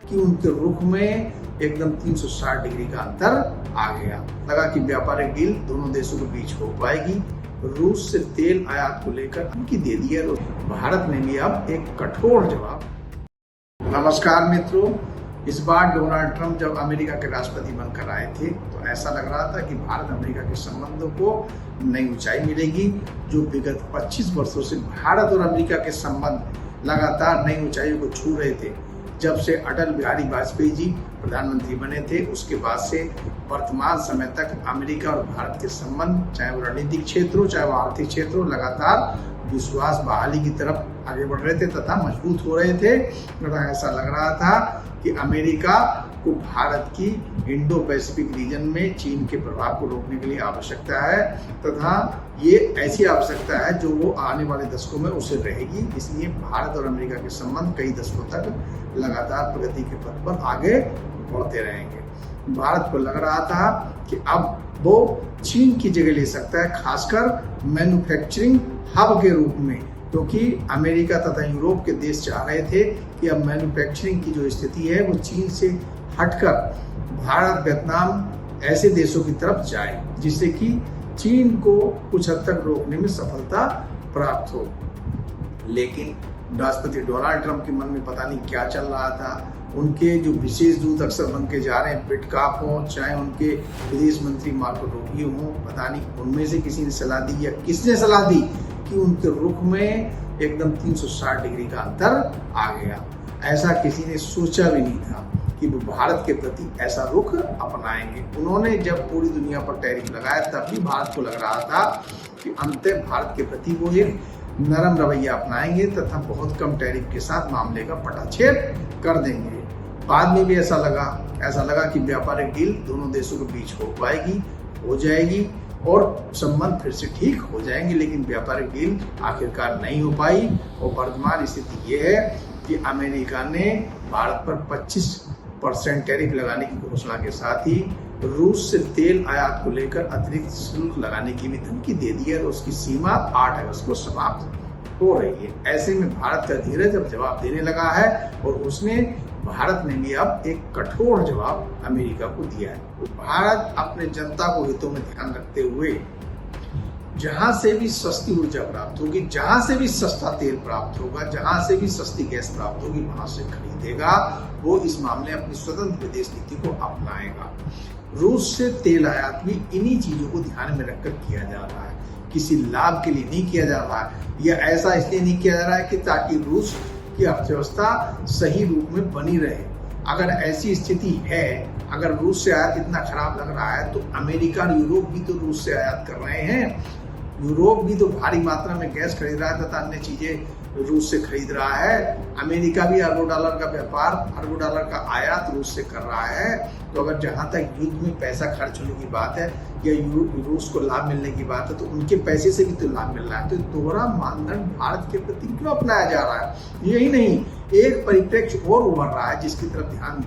कि उनके रुख में एकदम 360 डिग्री का अंतर आ गया। लगा कि व्यापारिक डील दोनों देशों के बीच हो पाएगी। रूस से तेल आयात को लेकर धमकी दे दी है। भारत ने भी अब एक कठोर जवाब। नमस्कार मित्रों, इस बार डोनाल्ड ट्रंप जब अमेरिका के राष्ट्रपति बनकर आए थे तो ऐसा लग रहा था कि भारत अमेरिका के संबंधों को नई ऊंचाई मिलेगी। जो विगत 25 वर्षों से भारत और अमेरिका के संबंध लगातार नई ऊंचाइयों को छू रहे थे। जब से अटल बिहारी वाजपेयी जी प्रधानमंत्री बने थे, उसके बाद से वर्तमान समय तक अमेरिका और भारत के संबंध, चाहे वो रणनीतिक क्षेत्र हो चाहे वो आर्थिक क्षेत्र हो, लगातार विश्वास बहाली की तरफ आगे बढ़ रहे थे तथा मजबूत हो रहे थे। तथा ऐसा लग रहा था कि अमेरिका को भारत की इंडो पैसिफिक रीजन में चीन के प्रभाव को रोकने के लिए आवश्यकता है तथा ये ऐसी आवश्यकता है जो वो आने वाले दशकों में उसे रहेगी। इसलिए भारत और अमेरिका के संबंध कई दशकों तक लगातार प्रगति के पथ पर आगे बढ़ते रहेंगे। भारत को लग रहा था कि अब वो चीन की जगह ले सकता है, खासकर मैन्युफैक्चरिंग हब के रूप में, क्योंकि अमेरिका तथा यूरोप के देश चाह रहे थे कि अब मैन्युफैक्चरिंग की जो स्थिति है वो चीन से हटकर भारत, वियतनाम ऐसे देशों की तरफ जाए जिससे कि चीन को कुछ हद तक रोकने में सफलता प्राप्त हो। लेकिन राष्ट्रपति डोनाल्ड ट्रंप के मन में पता नहीं क्या चल रहा था। उनके जो विशेष दूत अक्सर बन के जा रहे हैं, पिटकाफ हों चाहे उनके विदेश मंत्री मार्को रूबियो हों, पता नहीं उनमें से किसी ने सलाह दी या किसने सलाह दी कि उनके रुख में एकदम 360 डिग्री का अंतर आ गया। ऐसा किसी ने सोचा भी नहीं था कि वो भारत के प्रति ऐसा रुख अपनाएंगे। उन्होंने जब पूरी दुनिया पर टैरिफ लगाया तब भी भारत को लग रहा था कि अंततः भारत के प्रति वो एक नरम रवैया अपनाएंगे तथा बहुत कम टैरिफ के साथ मामले का पटाक्षेप कर देंगे। बाद में भी ऐसा लगा कि व्यापारिक डील दोनों देशों के बीच हो पाएगी, हो जाएगी और संबंध फिर से ठीक हो जाएंगे। लेकिन व्यापारिक डील आखिरकार नहीं हो पाई और वर्तमान स्थिति ये है कि अमेरिका ने भारत पर 25% टैरिफ लगाने की घोषणा के साथ ही रूस से तेल आयात को लेकर अतिरिक्त शुल्क लगाने की भी धमकी दे दी है और उसकी सीमा 8 अगस्त को समाप्त हो रही है। ऐसे में भारत का धीरज अब जवाब देने लगा है और भारत ने भी अब एक कठोर जवाब अमेरिका को दिया है। भारत अपने जनता को हितों में ध्यान रखते हुए जहां से भी सस्ती ऊर्जा प्राप्त होगी, जहां से भी सस्ता तेल प्राप्त होगा, जहां से भी सस्ती गैस प्राप्त होगी, वहां से खरीदेगा। वो इस मामले अपनी स्वतंत्र विदेश नीति को अपनाएगा। रूस से तेल आयात भी इन्हीं चीजों को ध्यान में रखकर किया जा रहा है, किसी लाभ के लिए नहीं किया जा रहा है। यह ऐसा इसलिए नहीं किया जा रहा है कि ताकि रूस की अर्थव्यवस्था सही रूप में बनी रहे। अगर ऐसी स्थिति है, अगर रूस से आयात इतना खराब लग रहा है तो अमेरिका और यूरोप भी तो रूस से आयात कर रहे हैं। यूरोप भी तो भारी मात्रा में गैस खरीद रहा है तथा अन्य चीजें रूस से खरीद रहा है। अमेरिका भी अरबों डॉलर का व्यापार, अरबों डॉलर का आयात रूस से कर रहा है। तो अगर जहां तक युद्ध में पैसा खर्च होने की बात है या रूस को लाभ मिलने की बात है तो उनके पैसे से भी तो लाभ मिल रहा है। तो दोहरा मानदंड भारत के प्रति क्यों अपनाया जा रहा है? यही नहीं, एक परिप्रेक्ष्य और उभर रहा है जिसकी तरफ ध्यान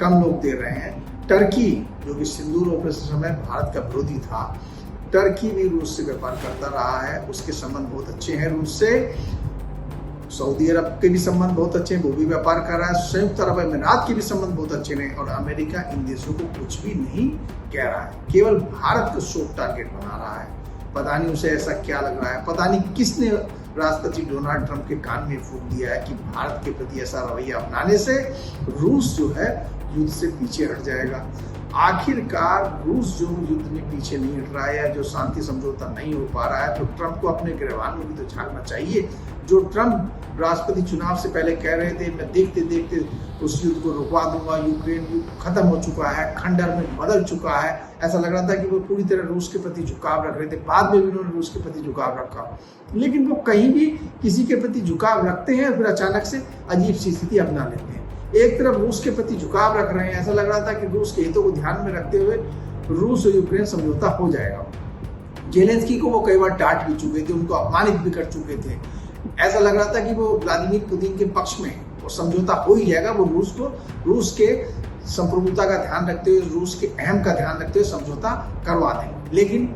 कम लोग दे रहे हैं। टर्की, जो कि सिंदूर ऑपरेशन समय भारत का विरोधी था, टर्की भी रूस से व्यापार करता रहा है। उसके संबंध बहुत अच्छे हैं रूस से। सऊदी अरब के भी संबंध बहुत अच्छे हैं, वो भी व्यापार कर रहा है। संयुक्त अरब अमीरात के भी संबंध बहुत अच्छे हैं और अमेरिका इन देशों को कुछ भी नहीं कह रहा है, केवल भारत को सॉफ्ट टारगेट बना रहा है। पता नहीं उसे ऐसा क्या लग रहा है, पता नहीं किसने राष्ट्रपति डोनाल्ड ट्रंप के कान में फूंक दिया है कि भारत के प्रति ऐसा रवैया अपनाने से रूस जो है युद्ध से पीछे हट जाएगा। आखिरकार रूस जो युद्ध में पीछे नहीं हट रहा है या जो शांति समझौता नहीं हो पा रहा है तो ट्रंप को अपने गिरबान में भी तो झांकना चाहिए। जो ट्रंप राष्ट्रपति चुनाव से पहले कह रहे थे मैं देखते देखते उस युद्ध को रुकवा दूंगा, यूक्रेन युद्ध खत्म हो चुका है, खंडर में बदल चुका है, ऐसा लग रहा था कि वो पूरी तरह रूस के प्रति झुकाव रख रहे थे। बाद में भी उन्होंने रूस के प्रति झुकाव रखा, लेकिन वो कहीं भी किसी के प्रति झुकाव रखते हैं फिर अचानक से अजीब सी स्थिति अपना लेते हैं। एक तरफ रूस के प्रति झुकाव रख रहे हैं, ऐसा लग रहा था कि रूस के हितों को ध्यान में रखते हुए रूस और यूक्रेन समझौता हो जाएगा। जेलेंस्की को वो कई बार डांट भी चुके थे, उनको अपमानित भी कर चुके थे। ऐसा लग रहा था कि वो व्लादिमीर पुतिन के पक्ष में वो समझौता हो ही जाएगा। वो रूस के संप्रभुता का ध्यान रखते हुए, रूस के अहम का ध्यान रखते हुए समझौता करवा देंगे। लेकिन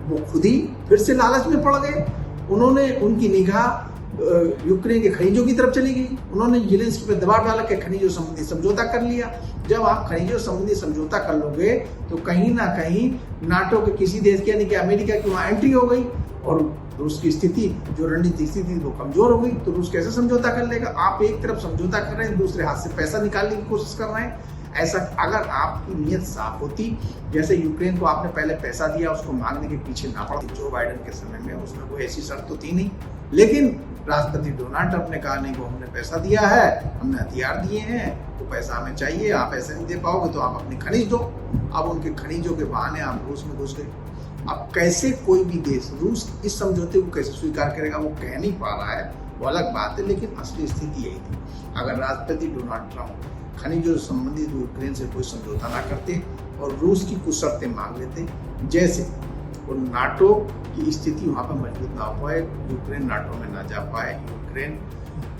वो खुद ही फिर से लालच में पड़ गए। उन्होंने उनकी निगाह यूक्रेन के खनिजों की तरफ चली गई। उन्होंने ज़ेलेंस्की पर दबाव डाला कि खनिजों संबंधी समझौता कर लिया। जब आप खनिजों संबंधी समझौता कर लोगे तो कहीं ना कहीं नाटो के किसी देश की यानी कि अमेरिका की वहाँ एंट्री हो गई और रूस की स्थिति जो रणनीतिक स्थिति वो कमजोर हो गई। तो रूस कैसे समझौता कर लेगा? आप एक तरफ समझौता कर रहे हैं, दूसरे हाथ से पैसा निकालने की कोशिश कर रहे हैं। ऐसा अगर आपकी नीयत साफ होती, जैसे यूक्रेन को आपने पहले पैसा दिया, उसको मांगने के पीछे ना पड़ती। जो बाइडेन के समय में उसमें कोई ऐसी शर्त तो थी नहीं, लेकिन राष्ट्रपति डोनाल्ड ट्रंप ने कहा नहीं वो हमने पैसा दिया है, हमने हथियार दिए हैं, तो पैसा हमें चाहिए, आप ऐसे नहीं दे पाओगे तो आप अपने खनिज दो। अब उनके खनिजों के बहाने आप रूस में घुस गए। अब कैसे कोई भी देश रूस इस समझौते को कैसे स्वीकार करेगा वो कह नहीं पा रहा है, वो अलग बात है, लेकिन असली स्थिति यही थी। अगर राष्ट्रपति डोनाल्ड ट्रंप खनिजों से संबंधित यूक्रेन से कोई समझौता ना करते और रूस की कुछ शर्तें मांग लेते, जैसे वो नाटो की स्थिति वहाँ पर मजबूत ना हो पाए, यूक्रेन नाटो में ना जा पाए, यूक्रेन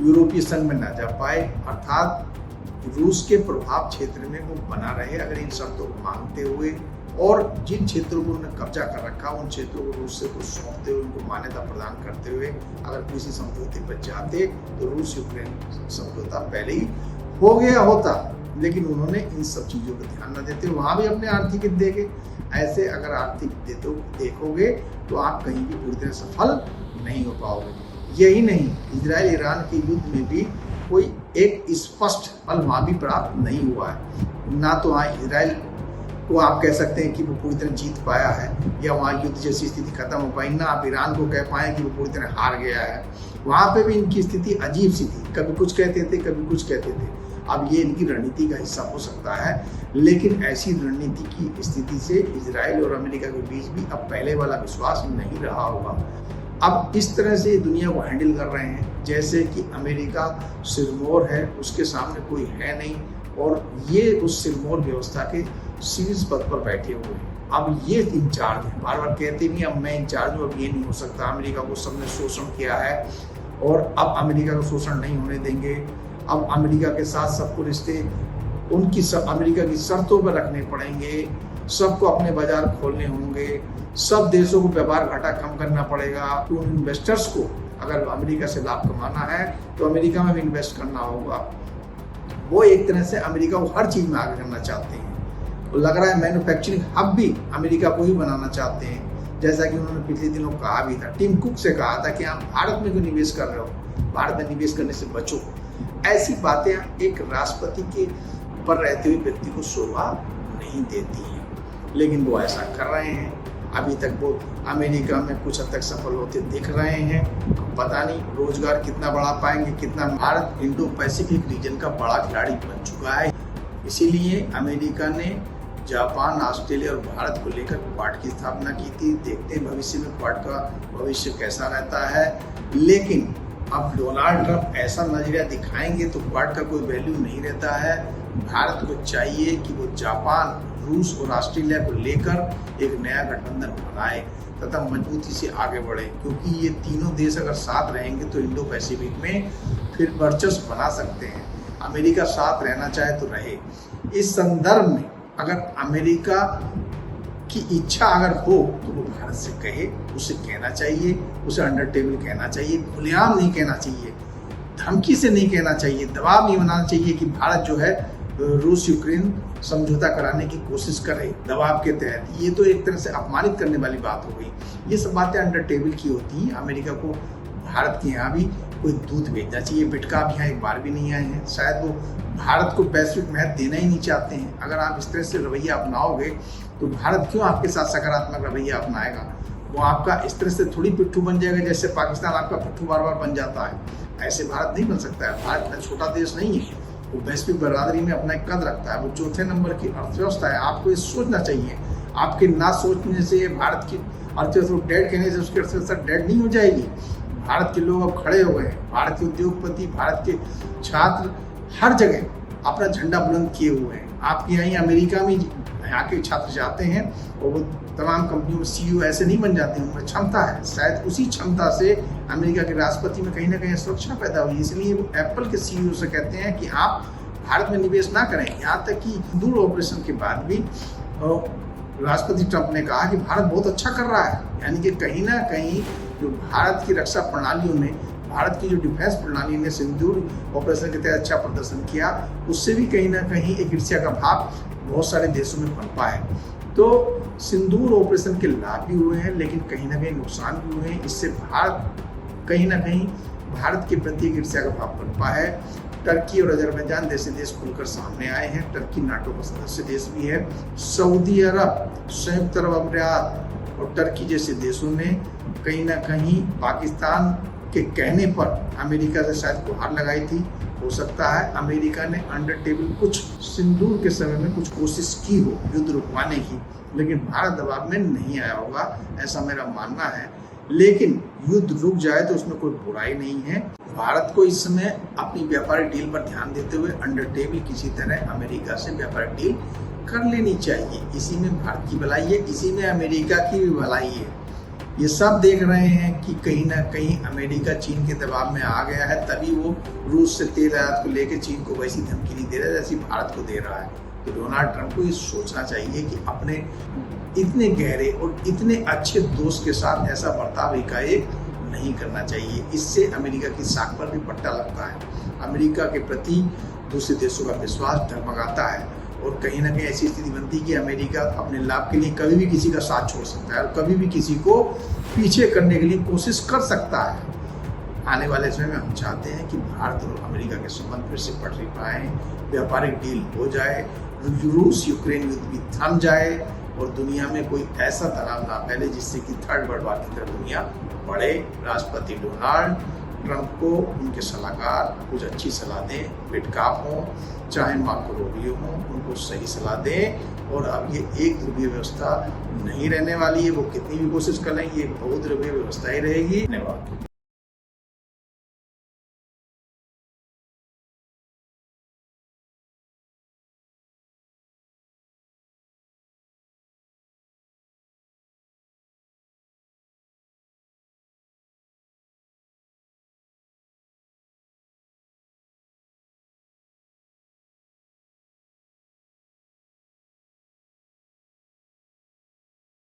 यूरोपीय संघ में ना जा पाए, अर्थात रूस के प्रभाव क्षेत्र में वो बना रहे। अगर इन शर्तों को मांगते हुए और जिन क्षेत्रों को उन्होंने कब्जा कर रखा उन क्षेत्रों को रूस से कुछ सौंपते हुए उनको मान्यता प्रदान करते हुए अगर किसी समझौते पर जाते तो रूस यूक्रेन समझौता पहले ही हो गया होता। लेकिन उन्होंने इन सब चीज़ों पर ध्यान न देते, वहाँ भी अपने आर्थिक हित देखे। ऐसे अगर आर्थिक देखोगे तो आप कहीं भी पूरी तरह सफल नहीं हो पाओगे। यही नहीं, इजराइल ईरान के युद्ध में भी कोई एक स्पष्ट फल वहाँ भी प्राप्त नहीं हुआ है। ना तो वहाँ इजराइल को आप कह सकते हैं कि वो पूरी तरह जीत पाया है या वहाँ युद्ध जैसी स्थिति खत्म हो पाई, ना आप ईरान को कह पाए कि वो पूरी तरह हार गया है। वहाँ पे भी इनकी स्थिति अजीब सी थी, कभी कुछ कहते थे कभी कुछ कहते थे। अब ये इनकी रणनीति का हिस्सा हो सकता है, लेकिन ऐसी रणनीति की स्थिति से इजराइल और अमेरिका के बीच भी अब पहले वाला विश्वास नहीं रहा होगा। अब इस तरह से दुनिया को हैंडल कर रहे हैं जैसे कि अमेरिका सिरमौर है, उसके सामने कोई है नहीं और ये उस सिरमौर व्यवस्था के शीर्ष पद पर बैठे हुए हैं। अब ये इंचार्ज है, बार बार कहते नहीं अब मैं इंचार्ज हूँ, अब ये नहीं हो सकता। अमेरिका को सबने शोषण किया है और अब अमेरिका का शोषण नहीं होने देंगे। अब अमेरिका के साथ सबको रिश्ते अमेरिका की शर्तों पर रखने पड़ेंगे, सबको अपने बाजार खोलने होंगे, सब देशों को व्यापार घाटा कम करना पड़ेगा। तो उन इन्वेस्टर्स को अगर अमेरिका से लाभ कमाना है तो अमेरिका में भी इन्वेस्ट करना होगा। वो एक तरह से अमेरिका को हर चीज़ में आगे करना चाहते हैं। तो लग रहा है मैन्युफैक्चरिंग हब भी अमेरिका को ही बनाना चाहते हैं, जैसा कि उन्होंने पिछले दिनों कहा भी था। टिम कुक से कहा था कि आप भारत में क्यों निवेश कर रहे हो, भारत में निवेश करने से बचो। ऐसी बातें एक राष्ट्रपति के पर रहते हुए व्यक्ति को शोभा नहीं देती हैं, लेकिन वो ऐसा कर रहे हैं। अभी तक वो अमेरिका में कुछ हद तक सफल होते दिख रहे हैं। पता नहीं रोजगार कितना बढ़ा पाएंगे, कितना। भारत इंडो पैसिफिक रीजन का बड़ा खिलाड़ी बन चुका है, इसीलिए अमेरिका ने जापान, ऑस्ट्रेलिया और भारत को लेकर क्वाड की स्थापना की थी। देखते हैं भविष्य में क्वाड का भविष्य कैसा रहता है, लेकिन अब डोनाल्ड ट्रंप ऐसा नजरिया दिखाएंगे तो क्वाड का कोई वैल्यू नहीं रहता है। भारत को चाहिए कि वो जापान, रूस और ऑस्ट्रेलिया को लेकर एक नया गठबंधन बनाए तथा मजबूती से आगे बढ़े, क्योंकि ये तीनों देश अगर साथ रहेंगे तो इंडो पैसिफिक में फिर वर्चस्व बना सकते हैं। अमेरिका साथ रहना चाहे तो रहे। इस संदर्भ में अगर अमेरिका की इच्छा अगर हो तो वो भारत से कहे, उसे कहना चाहिए, उसे अंडर टेबल कहना चाहिए, खुलेआम नहीं कहना चाहिए, धमकी से नहीं कहना चाहिए, दबाव नहीं बनाना चाहिए कि भारत जो है रूस यूक्रेन समझौता कराने की कोशिश करे दबाव के तहत। ये तो एक तरह से अपमानित करने वाली बात हो गई। ये सब बातें अंडर टेबल की होती हैं। अमेरिका को भारत के यहाँ भी कोई दूत भेजना चाहिए। बिटका अब यहाँ एक बार भी नहीं आए हैं, शायद वो भारत को वैश्विक महत्व देना ही नहीं चाहते हैं। अगर आप इस तरह से रवैया अपनाओगे तो भारत क्यों आपके साथ सकारात्मक रवैया अपनाएगा? वो आपका इस तरह से थोड़ी पिट्ठू बन जाएगा जैसे पाकिस्तान आपका पिट्ठू बार बार बन जाता है। ऐसे भारत नहीं बन सकता है। भारत इतना छोटा देश नहीं है, वो वैश्विक बरादरी में अपना एक कद रखता है। वो चौथे नंबर की अर्थव्यवस्था है। आपको ये सोचना चाहिए। आपके ना सोचने से भारत की अर्थव्यवस्था डेड कहने से उसकी अर्थव्यवस्था डेड नहीं हो जाएगी। भारत के लोग अब खड़े हो गए, भारत के उद्योगपति, भारत के छात्र हर जगह अपना झंडा बुलंद किए हुए हैं। आपके यहाँ अमेरिका में यहाँ के छात्र जाते हैं और वो तमाम कंपनियों में CEO ऐसे नहीं बन जाते हैं, उनमें क्षमता है। शायद उसी क्षमता से अमेरिका के राष्ट्रपति में कहीं ना कहीं सुरक्षा पैदा हुई, इसलिए वो एप्पल के CEO से कहते हैं कि आप भारत में निवेश ना करें। यहाँ तक कि दूर ऑपरेशन के बाद भी राष्ट्रपति ट्रंप ने कहा कि भारत बहुत अच्छा कर रहा है, यानी कि कहीं ना कहीं जो भारत की रक्षा प्रणालियों में भारत की जो डिफेंस प्रणाली ने सिंदूर ऑपरेशन के तहत अच्छा प्रदर्शन किया, उससे भी कहीं ना कहीं एक ईर्ष्या का भाव बहुत सारे देशों में पनपा है। तो सिंदूर ऑपरेशन के लाभ भी हुए हैं, लेकिन कहीं ना कहीं नुकसान भी हुए हैं। इससे भारत कहीं ना कहीं भारत के प्रति एक ईर्ष्या का भाव पनपा है। टर्की और अजरबैजान जैसे देश खुलकर सामने आए हैं। टर्की नाटो का सदस्य देश भी है। सऊदी अरब, संयुक्त अरब अमीरात और टर्की जैसे देशों ने कहीं ना कहीं पाकिस्तान के कहने पर अमेरिका से शायद गुहार लगाई थी। हो सकता है अमेरिका ने अंडर टेबल कुछ सिंदूर के समय में कुछ कोशिश की हो युद्ध रुकवाने की, लेकिन भारत दबाव में नहीं आया होगा, ऐसा मेरा मानना है। लेकिन युद्ध रुक जाए तो उसमें कोई बुराई नहीं है। भारत को इस समय अपनी व्यापारिक डील पर ध्यान देते हुए अंडर टेबल किसी तरह अमेरिका से व्यापारिक डील कर लेनी चाहिए। इसी में भारत की भलाई है, इसी में अमेरिका की भी भलाई है। ये सब देख रहे हैं कि कहीं ना कहीं अमेरिका चीन के दबाव में आ गया है, तभी वो रूस से तेल आयात को लेकर चीन को वैसी धमकी नहीं दे रहा है जैसी भारत को दे रहा है। तो डोनाल्ड ट्रंप को ये सोचना चाहिए कि अपने इतने गहरे और इतने अच्छे दोस्त के साथ ऐसा बर्ताव एकाएक नहीं करना चाहिए। इससे अमेरिका की साख पर भी पट्टा लगता है। अमेरिका के प्रति दूसरे देशों का विश्वास डगमगाता है और कहीं ना कहीं ऐसी स्थिति बनती है कि अमेरिका अपने लाभ के लिए कभी भी किसी का साथ छोड़ सकता है और कभी भी किसी को पीछे करने के लिए कोशिश कर सकता है। आने वाले समय में हम चाहते हैं कि भारत और अमेरिका के संबंध फिर से पटरी पाए, व्यापारिक डील हो जाए, रूस यूक्रेन युद्ध भी थम जाए और दुनिया में कोई ऐसा तनाव ना फैले जिससे कि थर्ड वर्ल्ड वॉर की तरफ दुनिया बढ़े। राष्ट्रपति डोनाल्ड ट्रंप को उनके सलाहकार कुछ अच्छी सलाह दें, पेटकाप हों, चाहे मार्को रूबियो हों, उनको सही सलाह दें। और अब ये एक ध्रुवीय व्यवस्था नहीं रहने वाली है। वो कितनी भी कोशिश कर लें, ये एक बहुध्रुवीय व्यवस्था ही रहेगी। धन्यवाद।